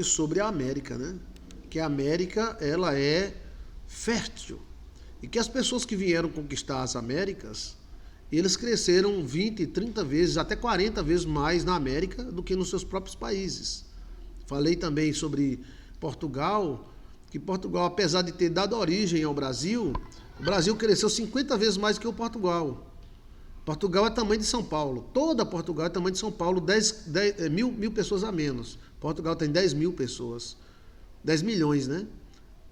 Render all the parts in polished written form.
sobre a América, né? Que a América, ela é fértil. E que as pessoas que vieram conquistar as Américas, eles cresceram 20, 30 vezes, até 40 vezes mais na América do que nos seus próprios países. Falei também sobre Portugal, que Portugal, apesar de ter dado origem ao Brasil, o Brasil cresceu 50 vezes mais que o Portugal. Portugal é tamanho de São Paulo. Toda Portugal é tamanho de São Paulo, mil pessoas a menos. Portugal tem 10 mil pessoas. 10 milhões, né?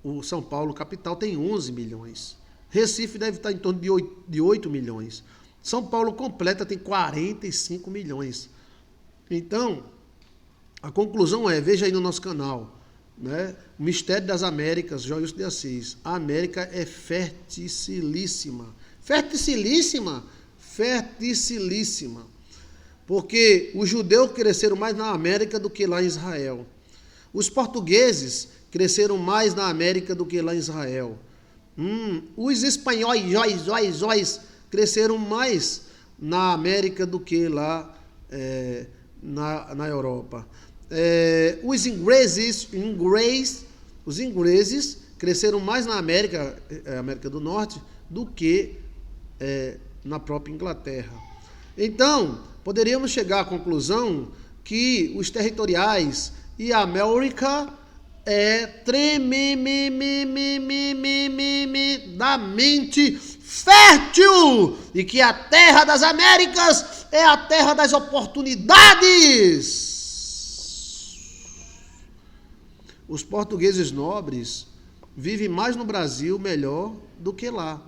O São Paulo, capital, tem 11 milhões. Recife deve estar em torno de 8 milhões. São Paulo completa tem 45 milhões. Então, a conclusão é, veja aí no nosso canal, né? O Mistério das Américas, Joilson de Assis. A América é ferticilíssima. Ferticilíssima? Ferticilíssima. Porque os judeus cresceram mais na América do que lá em Israel. Os portugueses cresceram mais na América do que lá em Israel. Os espanhóis cresceram mais na América do que lá na Europa. Os ingleses cresceram mais na América do Norte do que na própria Inglaterra. Então, poderíamos chegar à conclusão que os territoriais e a América é tremendamente fértil e que a terra das Américas é a terra das oportunidades. Os portugueses nobres vivem mais no Brasil melhor do que lá.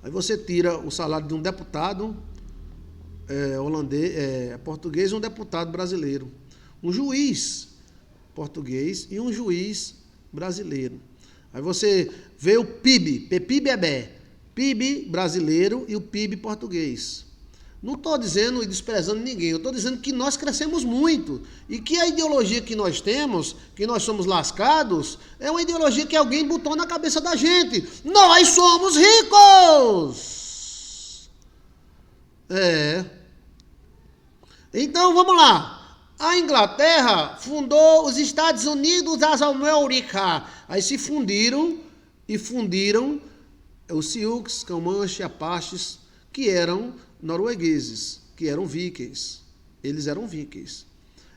Aí você tira o salário de um deputado português e um deputado brasileiro. Um juiz português e um juiz brasileiro. Aí você vê o PIB brasileiro e o PIB português. Não estou dizendo e desprezando ninguém, eu estou dizendo que nós crescemos muito e que a ideologia que nós temos, que nós somos lascados, é uma ideologia que alguém botou na cabeça da gente. Nós somos ricos! Então, vamos lá. A Inglaterra fundou os Estados Unidos das Américas. Aí se fundiram os Sioux, Comanches, Apaches, que eram noruegueses, que eram vikings. Eles eram vikings.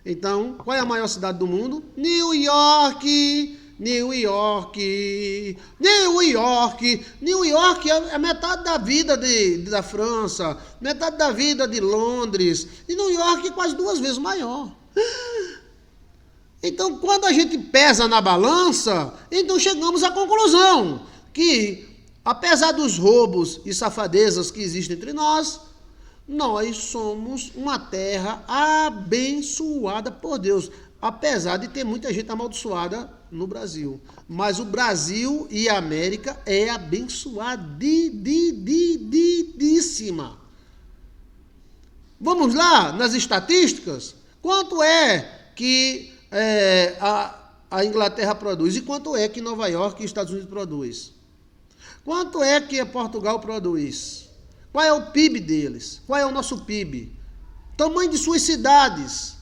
Então, qual é a maior cidade do mundo? New York é metade da vida da França, metade da vida de Londres, e New York é quase 2 vezes maior. Então, quando a gente pesa na balança, então chegamos à conclusão que, apesar dos roubos e safadezas que existem entre nós somos uma terra abençoada por Deus, apesar de ter muita gente amaldiçoada no Brasil. Mas o Brasil e a América é abençoadíssima. Vamos lá nas estatísticas? Quanto é que a Inglaterra produz? E quanto é que Nova York e Estados Unidos produz? Quanto é que Portugal produz? Qual é o PIB deles? Qual é o nosso PIB? Tamanho de suas cidades.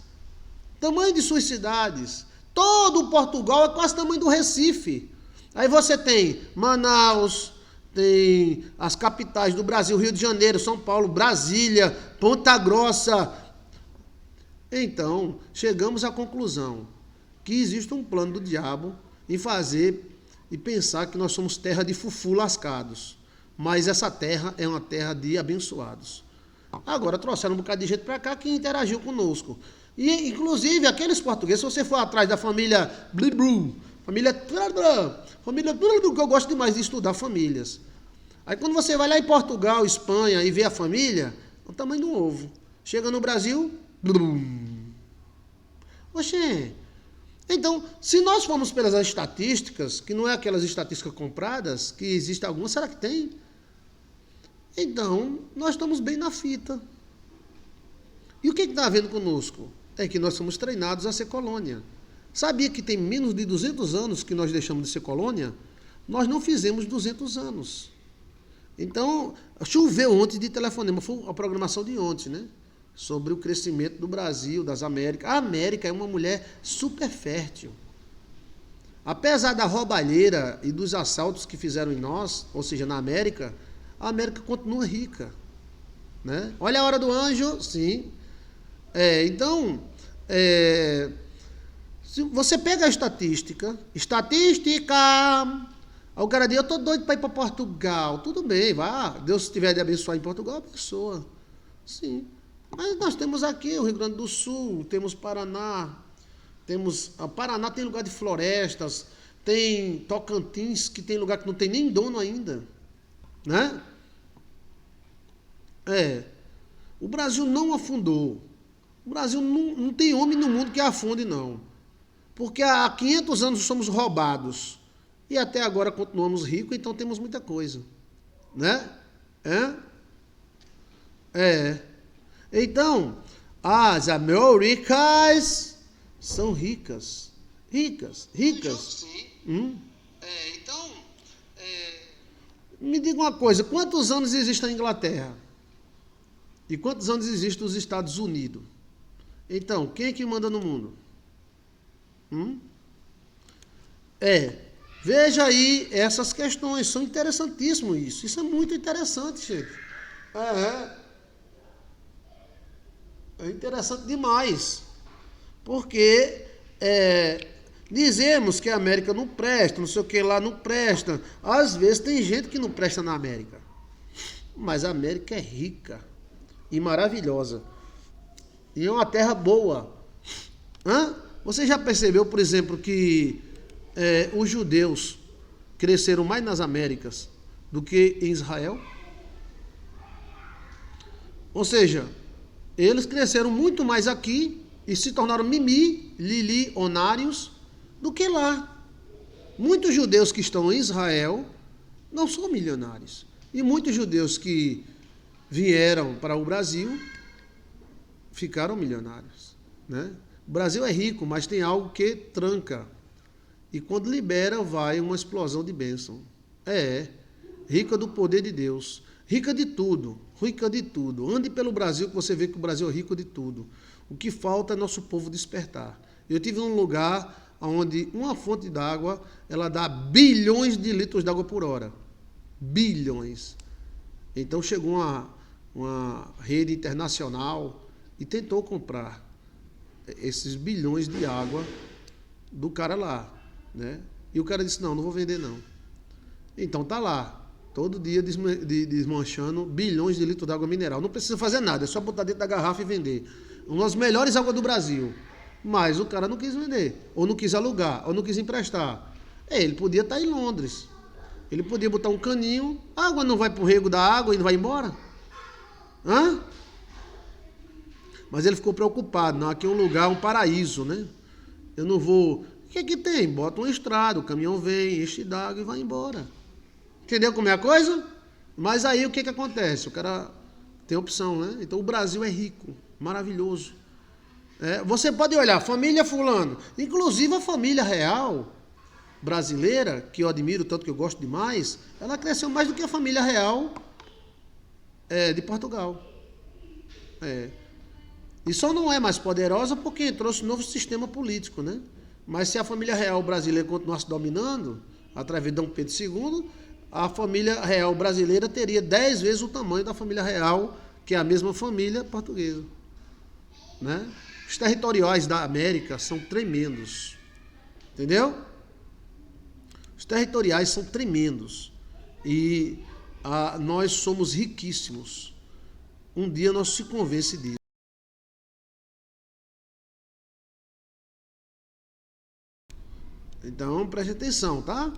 Todo Portugal é quase o tamanho do Recife. Aí você tem Manaus, tem as capitais do Brasil, Rio de Janeiro, São Paulo, Brasília, Ponta Grossa. Então, chegamos à conclusão que existe um plano do diabo em fazer e pensar que nós somos terra de fufu lascados. Mas essa terra é uma terra de abençoados. Agora trouxeram um bocado de gente para cá que interagiu conosco. E, inclusive, aqueles portugueses, se você for atrás da família família que eu gosto demais de estudar famílias. Aí quando você vai lá em Portugal, Espanha e vê a família, é o tamanho do ovo. Chega no Brasil, oxê. Então, se nós formos pelas estatísticas, que não é aquelas estatísticas compradas, que existem algumas, será que tem? Então, nós estamos bem na fita. E o que está havendo conosco? É que nós somos treinados a ser colônia. Sabia que tem menos de 200 anos que nós deixamos de ser colônia? Nós não fizemos 200 anos. Então, choveu ontem de telefonema, foi a programação de ontem, né? sobre o crescimento do Brasil, das Américas. A América é uma mulher super fértil. Apesar da roubalheira e dos assaltos que fizeram em nós, ou seja, na América, a América continua rica. Né? Olha a hora do anjo, sim. Então, se você pega a estatística, aí o cara diz, eu tô doido para ir para Portugal. Tudo bem, vá. Deus, se tiver de abençoar em Portugal, abençoa. Sim. Mas nós temos aqui o Rio Grande do Sul, temos Paraná, Paraná tem lugar de florestas, tem Tocantins, que tem lugar que não tem nem dono ainda. Né? O Brasil não afundou. O Brasil não tem homem no mundo que afunde, não. Porque há 500 anos somos roubados. E até agora continuamos ricos, então temos muita coisa. Né? Então, as Américas são ricas. Ricas. Então, me diga uma coisa, quantos anos existe a Inglaterra? E quantos anos existe os Estados Unidos? Então, quem é que manda no mundo? Veja aí essas questões, são interessantíssimos isso. Isso é muito interessante, gente. É interessante demais. Porque dizemos que a América não presta, não sei o que lá não presta. Às vezes tem gente que não presta na América. Mas a América é rica e maravilhosa. E é uma terra boa. Você já percebeu, por exemplo, que os judeus cresceram mais nas Américas do que em Israel? Ou seja, eles cresceram muito mais aqui e se tornaram milionários do que lá. Muitos judeus que estão em Israel não são milionários. E muitos judeus que vieram para o Brasil ficaram milionários. Né? O Brasil é rico, mas tem algo que tranca. E quando libera, vai uma explosão de bênção. Rica do poder de Deus. Rica de tudo. Ande pelo Brasil que você vê que o Brasil é rico de tudo. O que falta é nosso povo despertar. Eu tive num lugar onde uma fonte d'água, ela dá bilhões de litros d'água por hora. Bilhões. Então chegou uma rede internacional e tentou comprar esses bilhões de água do cara lá. Né? E o cara disse, não vou vender não. Então tá lá, todo dia desmanchando bilhões de litros de água mineral. Não precisa fazer nada, é só botar dentro da garrafa e vender. Uma das melhores águas do Brasil. Mas o cara não quis vender, ou não quis alugar, ou não quis emprestar. Ele podia estar em Londres. Ele podia botar um caninho, a água não vai pro rego da água e não vai embora. Mas ele ficou preocupado, não, aqui é um lugar, um paraíso, né? Eu não vou... O que é que tem? Bota uma estrada, o caminhão vem, enche d'água e vai embora. Entendeu como é a coisa? Mas aí o que acontece? O cara tem opção, né? Então o Brasil é rico, maravilhoso. Você pode olhar, família fulano, inclusive a família real brasileira, que eu admiro tanto, que eu gosto demais, ela cresceu mais do que a família real de Portugal. E só não é mais poderosa porque entrou esse novo sistema político, né? Mas se a família real brasileira continuasse dominando, através de Dom Pedro II, a família real brasileira teria 10 vezes o tamanho da família real, que é a mesma família portuguesa. Né? Os territoriais da América são tremendos. Entendeu? Os territoriais são tremendos. E nós somos riquíssimos. Um dia nós se convence disso. Então, preste atenção, tá?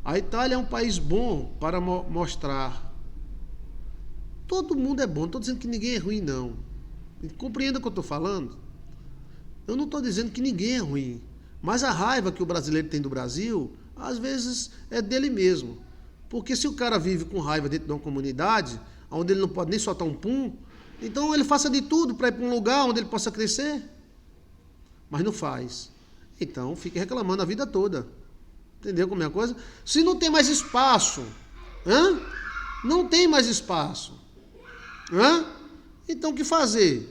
A Itália é um país bom para mostrar. Todo mundo é bom, não estou dizendo que ninguém é ruim, não. Compreenda o que eu estou falando? Eu não estou dizendo que ninguém é ruim. Mas a raiva que o brasileiro tem do Brasil, às vezes é dele mesmo. Porque se o cara vive com raiva dentro de uma comunidade, onde ele não pode nem soltar um pum, então ele faça de tudo para ir para um lugar onde ele possa crescer. Mas não faz. Então fica reclamando a vida toda. Entendeu como é a coisa? Se não tem mais espaço, não tem mais espaço. Então, o que fazer?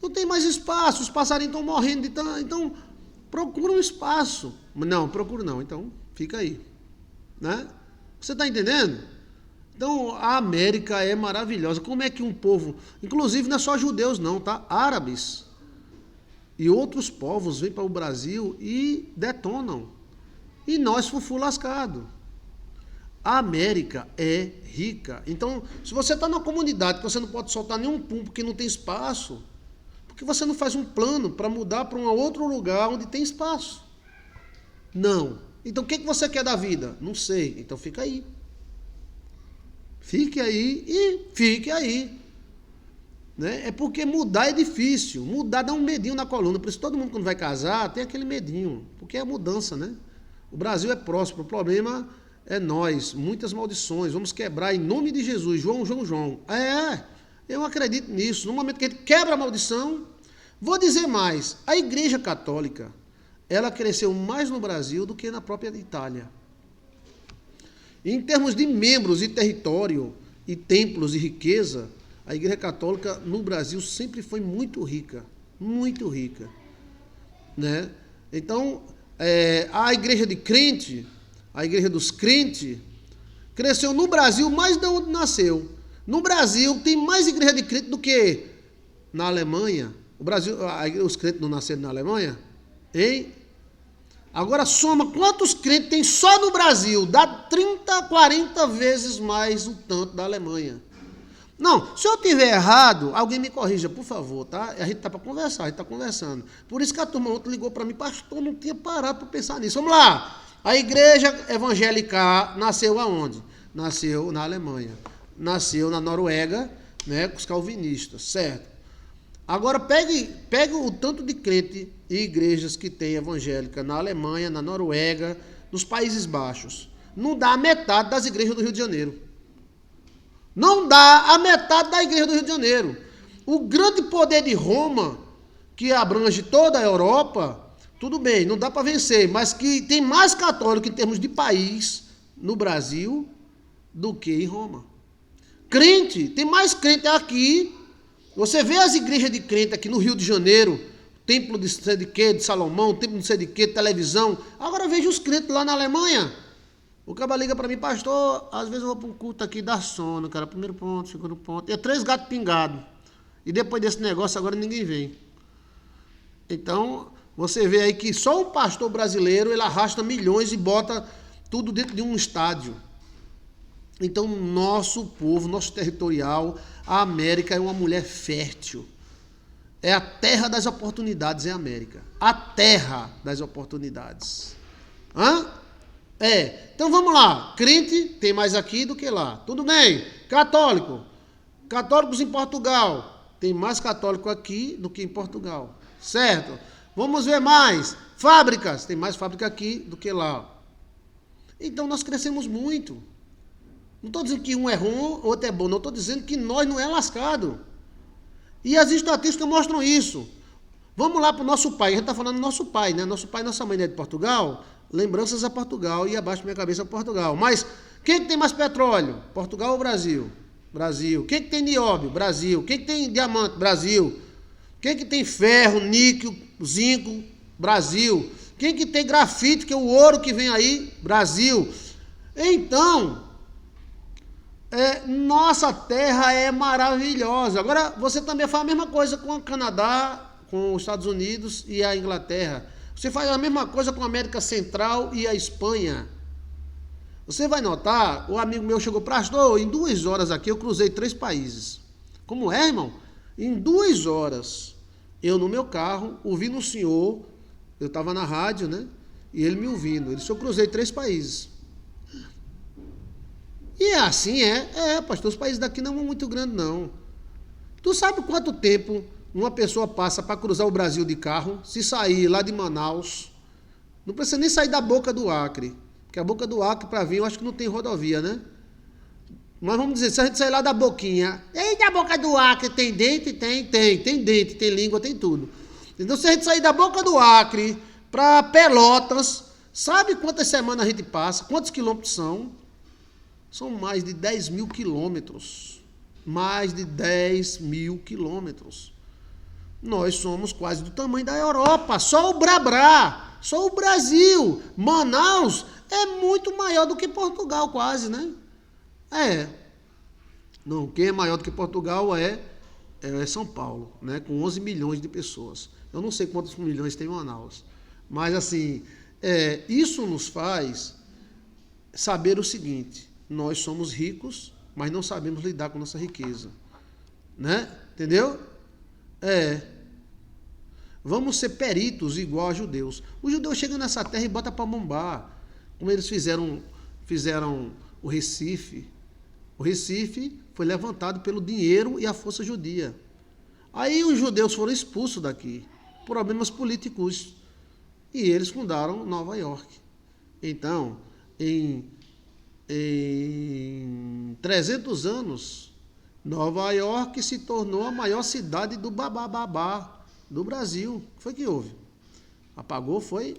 Não tem mais espaço, os passarinhos estão morrendo de tanto. Então, procura um espaço. Não, procura não, então fica aí. Né? Você está entendendo? Então, a América é maravilhosa. Como é que um povo, inclusive não é só judeus não, tá? Árabes e outros povos vêm para o Brasil e detonam. E nós, fufu lascado. A América é rica. Então, se você está numa comunidade que você não pode soltar nenhum pum porque não tem espaço, por que você não faz um plano para mudar para um outro lugar onde tem espaço? Não. Então, o que você quer da vida? Não sei. Então, fica aí. Fique aí e fique aí. Né? É porque mudar é difícil. Mudar dá um medinho na coluna. Por isso todo mundo quando vai casar tem aquele medinho. Porque é a mudança, né? O Brasil é próspero. O problema é nós. Muitas maldições. Vamos quebrar em nome de Jesus. João. Eu acredito nisso. No momento que a gente quebra a maldição, vou dizer mais. A Igreja Católica, ela cresceu mais no Brasil do que na própria Itália. Em termos de membros e território, e templos e riqueza, a Igreja Católica no Brasil sempre foi muito rica. Muito rica. Né? Então, a Igreja de crente, a Igreja dos crentes, cresceu no Brasil mais de onde nasceu. No Brasil tem mais igreja de crente do que na Alemanha. O Brasil, os crentes não nasceram na Alemanha? Hein? Agora soma quantos crentes tem só no Brasil. Dá 30, 40 vezes mais o tanto da Alemanha. Não, se eu tiver errado, alguém me corrija, por favor, tá? A gente tá para conversar, a gente tá conversando. Por isso que a turma ontem ligou para mim, pastor, não tinha parado para pensar nisso. Vamos lá. A igreja evangélica nasceu aonde? Nasceu na Alemanha. Nasceu na Noruega, né, com os calvinistas, certo? Agora pegue o tanto de crente e igrejas que tem evangélica na Alemanha, na Noruega, nos Países Baixos. Não dá a metade das igrejas do Rio de Janeiro. Não dá a metade da igreja do Rio de Janeiro. O grande poder de Roma, que abrange toda a Europa, tudo bem, não dá para vencer, mas que tem mais católico em termos de país no Brasil do que em Roma. Crente, tem mais crente aqui. Você vê as igrejas de crente aqui no Rio de Janeiro, templo de sei de quê, de Salomão, templo de sei de quê, televisão. Agora veja os crentes lá na Alemanha. O cara liga para mim, pastor, às vezes eu vou para um culto aqui, dá sono, cara. Primeiro ponto, segundo ponto. É 3 gatos pingados. E depois desse negócio agora ninguém vem. Então, você vê aí que só o pastor brasileiro, ele arrasta milhões e bota tudo dentro de um estádio. Então, nosso povo, nosso territorial, a América é uma mulher fértil. É a terra das oportunidades, é a América. A terra das oportunidades. Hã? Então vamos lá. Crente tem mais aqui do que lá. Tudo bem. Católico. Católicos em Portugal. Tem mais católico aqui do que em Portugal. Certo? Vamos ver mais. Fábricas. Tem mais fábrica aqui do que lá. Então nós crescemos muito. Não estou dizendo que um é ruim, outro é bom. Não estou dizendo que nós não é lascado. E as estatísticas mostram isso. Vamos lá para o nosso pai. A gente está falando do nosso pai, né? Nosso pai e nossa mãe é de Portugal. Lembranças a Portugal e abaixo da minha cabeça Portugal. Mas quem que tem mais petróleo? Portugal ou Brasil? Brasil. Quem que tem nióbio? Brasil. Quem que tem diamante? Brasil. Quem que tem ferro, níquel, zinco? Brasil. Quem que tem grafite, que é o ouro que vem aí? Brasil. Então, nossa terra é maravilhosa. Agora, você também faz a mesma coisa com o Canadá, com os Estados Unidos e a Inglaterra. Você faz a mesma coisa com a América Central e a Espanha. Você vai notar, o amigo meu chegou, pastor, em 2 horas aqui eu cruzei 3 países. Como é, irmão? Em 2 horas, eu no meu carro, ouvindo um senhor, eu estava na rádio, né? E ele me ouvindo. Ele disse, eu cruzei 3 países. E assim pastor, os países daqui não são muito grandes, não. Tu sabe quanto tempo uma pessoa passa para cruzar o Brasil de carro, se sair lá de Manaus, não precisa nem sair da Boca do Acre, porque a Boca do Acre para vir, eu acho que não tem rodovia, né? Mas vamos dizer, se a gente sair lá da Boquinha, e aí da Boca do Acre tem dente? Tem dente, tem língua, tem tudo. Então se a gente sair da Boca do Acre para Pelotas, Sabe quantas semanas a gente passa? Quantos quilômetros são? São mais de 10 mil quilômetros. Mais de 10 mil quilômetros. Nós somos quase do tamanho da Europa. Só o Brabrá, só o Brasil. Manaus é muito maior do que Portugal, quase, né? Não, quem é maior do que Portugal é São Paulo, né? Com 11 milhões de pessoas. Eu não sei quantos milhões tem Manaus. Mas, assim, isso nos faz saber o seguinte: nós somos ricos, mas não sabemos lidar com nossa riqueza. Né? Entendeu? Vamos ser peritos igual a judeus. Os judeus chegam nessa terra e botam para bombar. Como eles fizeram o Recife. O Recife foi levantado pelo dinheiro e a força judia. Aí os judeus foram expulsos daqui. Problemas políticos. E eles fundaram Nova York. Então, em 300 anos, Nova York se tornou a maior cidade do babá do Brasil. O que foi que houve? Apagou, foi?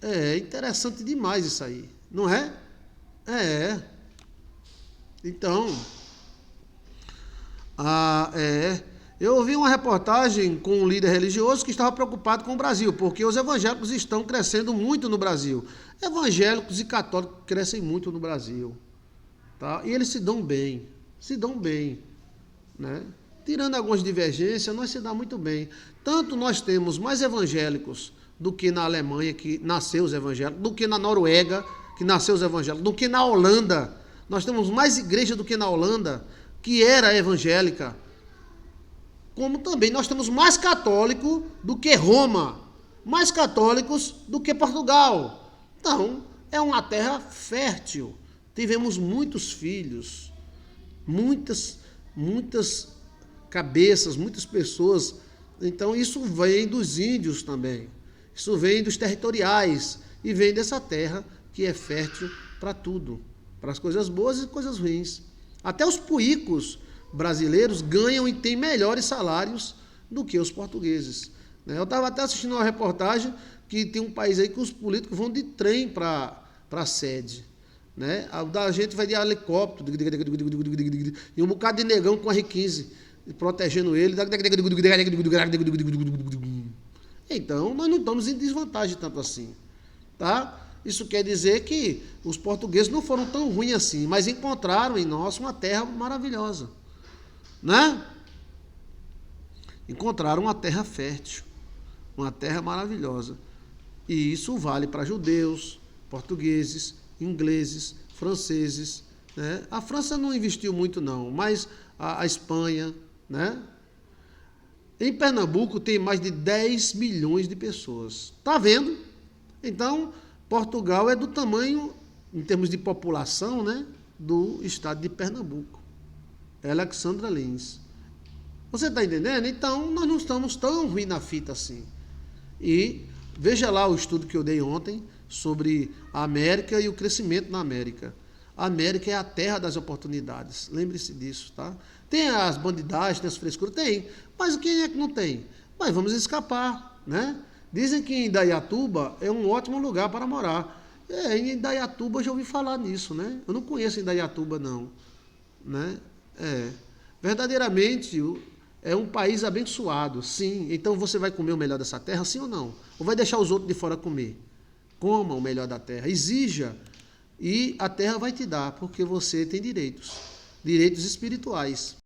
É interessante demais isso aí, não é? Então, eu ouvi uma reportagem com um líder religioso que estava preocupado com o Brasil, porque os evangélicos estão crescendo muito no Brasil. Evangélicos e católicos crescem muito no Brasil. Tá? E eles se dão bem, né? Tirando algumas divergências, nós se dá muito bem. Tanto nós temos mais evangélicos do que na Alemanha, que nasceu os evangélicos, do que na Noruega, que nasceu os evangélicos, do que na Holanda. Nós temos mais igreja do que na Holanda, que era evangélica. Como também nós temos mais católico do que Roma, mais católicos do que Portugal. Então, é uma terra fértil. Tivemos muitos filhos, muitas cabeças, muitas pessoas. Então, isso vem dos índios também. Isso vem dos territoriais e vem dessa terra que é fértil para tudo, para as coisas boas e coisas ruins. Até os puicos brasileiros ganham e têm melhores salários do que os portugueses. Eu estava até assistindo uma reportagem que tem um país aí que os políticos vão de trem para a sede. Né? A gente vai de helicóptero e um bocado de negão com a R15 protegendo ele. Então, nós não estamos em desvantagem tanto assim. Tá? Isso quer dizer que os portugueses não foram tão ruins assim, mas encontraram em nós uma terra maravilhosa. Né? Encontraram uma terra fértil, uma terra maravilhosa. E isso vale para judeus, portugueses, ingleses, franceses. Né? A França não investiu muito não, mas a Espanha. Né? Em Pernambuco tem mais de 10 milhões de pessoas. Está vendo? Então, Portugal é do tamanho, em termos de população, né, do estado de Pernambuco. Alexandra Lins. Você está entendendo? Então, nós não estamos tão ruins na fita assim. E veja lá o estudo que eu dei ontem sobre a América e o crescimento na América. A América é a terra das oportunidades. Lembre-se disso, tá? Tem as bandidagens, tem as frescuras? Tem. Mas quem é que não tem? Mas vamos escapar, né? Dizem que Indaiatuba é um ótimo lugar para morar. Em Indaiatuba eu já ouvi falar nisso, né? Eu não conheço Indaiatuba, não. Né? Verdadeiramente é um país abençoado, sim. Então você vai comer o melhor dessa terra, sim ou não? Ou vai deixar os outros de fora comer? Coma o melhor da terra, exija. E a terra vai te dar, porque você tem direitos espirituais.